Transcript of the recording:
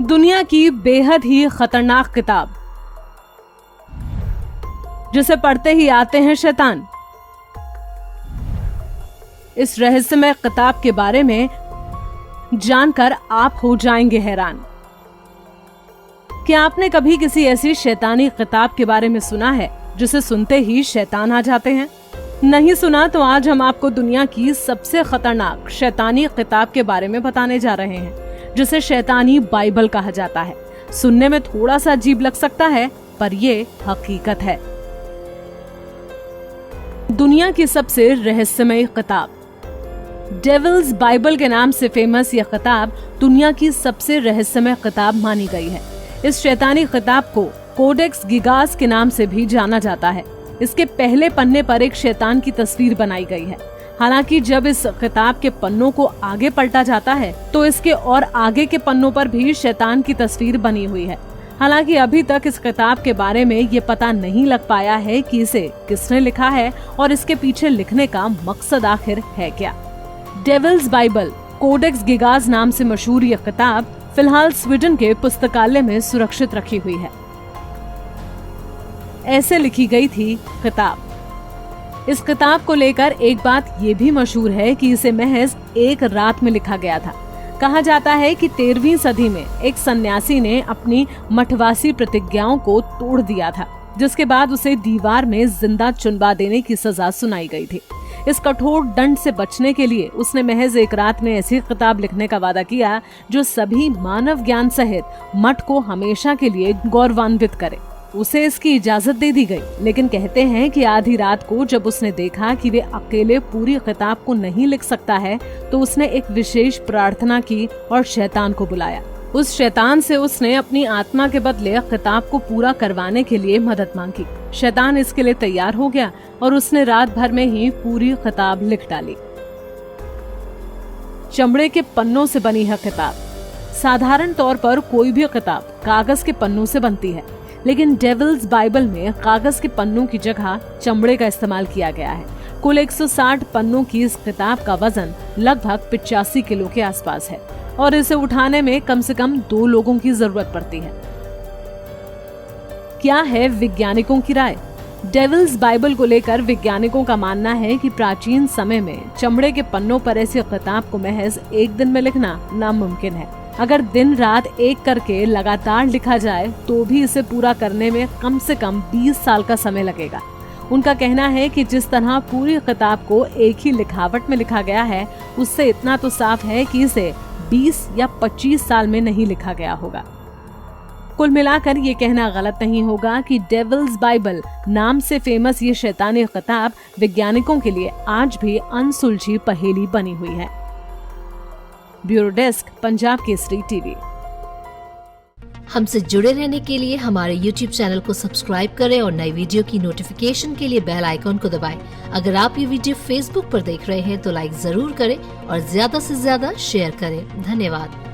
दुनिया की बेहद ही खतरनाक किताब जिसे पढ़ते ही आते हैं शैतान। इस रहस्यमय किताब के बारे में जानकर आप हो जाएंगे हैरान। क्या आपने कभी किसी ऐसी शैतानी किताब के बारे में सुना है जिसे सुनते ही शैतान आ जाते हैं? नहीं सुना तो आज हम आपको दुनिया की सबसे खतरनाक शैतानी किताब के बारे में बताने जा रहे हैं, जिसे शैतानी बाइबल कहा जाता है। सुनने में थोड़ा सा अजीब लग सकता है, पर ये हकीकत है। दुनिया की सबसे रहस्यमय किताब डेविल्स बाइबल के नाम से फेमस यह किताब दुनिया की सबसे रहस्यमय किताब मानी गई है। इस शैतानी किताब को कोडेक्स गिगास के नाम से भी जाना जाता है। इसके पहले पन्ने पर एक शैतान की तस्वीर बनाई गई है। हालांकि जब इस किताब के पन्नों को आगे पलटा जाता है तो इसके और आगे के पन्नों पर भी शैतान की तस्वीर बनी हुई है। हालांकि अभी तक इस किताब के बारे में ये पता नहीं लग पाया है कि इसे किसने लिखा है और इसके पीछे लिखने का मकसद आखिर है क्या। डेविल्स बाइबल कोडेक्स गिगास नाम से मशहूर यह किताब फिलहाल स्वीडन के पुस्तकालय में सुरक्षित रखी हुई है। ऐसे लिखी गई थी किताब। इस किताब को लेकर एक बात ये भी मशहूर है कि इसे महज एक रात में लिखा गया था। कहा जाता है कि 13वीं सदी में एक सन्यासी ने अपनी मठवासी प्रतिज्ञाओं को तोड़ दिया था, जिसके बाद उसे दीवार में जिंदा चुनवा देने की सजा सुनाई गई थी। इस कठोर दंड से बचने के लिए उसने महज एक रात में ऐसी किताब लिखने का वादा किया जो सभी मानव ज्ञान सहित मठ को हमेशा के लिए गौरवान्वित करे। उसे इसकी इजाजत दे दी गई, लेकिन कहते हैं कि आधी रात को जब उसने देखा कि वे अकेले पूरी किताब को नहीं लिख सकता है, तो उसने एक विशेष प्रार्थना की और शैतान को बुलाया। उस शैतान से उसने अपनी आत्मा के बदले किताब को पूरा करवाने के लिए मदद मांगी। शैतान इसके लिए तैयार हो गया और उसने रात भर में ही पूरी किताब लिख डाली। चमड़े के पन्नों से बनी है किताब। साधारण तौर पर कोई भी किताब कागज के पन्नों से बनती है, लेकिन डेविल्स बाइबल में कागज के पन्नों की जगह चमड़े का इस्तेमाल किया गया है। कुल 160 पन्नों की इस किताब का वजन लगभग 85 किलो के आसपास है और इसे उठाने में कम से कम 2 लोगों की जरूरत पड़ती है। क्या है वैज्ञानिकों की राय? डेविल्स बाइबल को लेकर वैज्ञानिकों का मानना है कि प्राचीन समय में चमड़े के पन्नों पर ऐसी किताब को महज एक दिन में लिखना नामुमकिन है। अगर दिन रात एक करके लगातार लिखा जाए तो भी इसे पूरा करने में कम से कम 20 साल का समय लगेगा। उनका कहना है कि जिस तरह पूरी किताब को एक ही लिखावट में लिखा गया है, उससे इतना तो साफ है कि इसे 20 या 25 साल में नहीं लिखा गया होगा। कुल मिलाकर ये कहना गलत नहीं होगा कि डेविल्स बाइबल नाम से फेमस ये शैतानी किताब वैज्ञानिकों के लिए आज भी अनसुलझी पहेली बनी हुई है। Bureau desk, Punjab Kesari TV. हमसे जुड़े रहने के लिए हमारे YouTube चैनल को सब्सक्राइब करें और नई वीडियो की नोटिफिकेशन के लिए बेल आइकॉन को दबाएं। अगर आप ये वीडियो Facebook पर देख रहे हैं तो लाइक जरूर करें और ज्यादा से ज्यादा शेयर करें। धन्यवाद।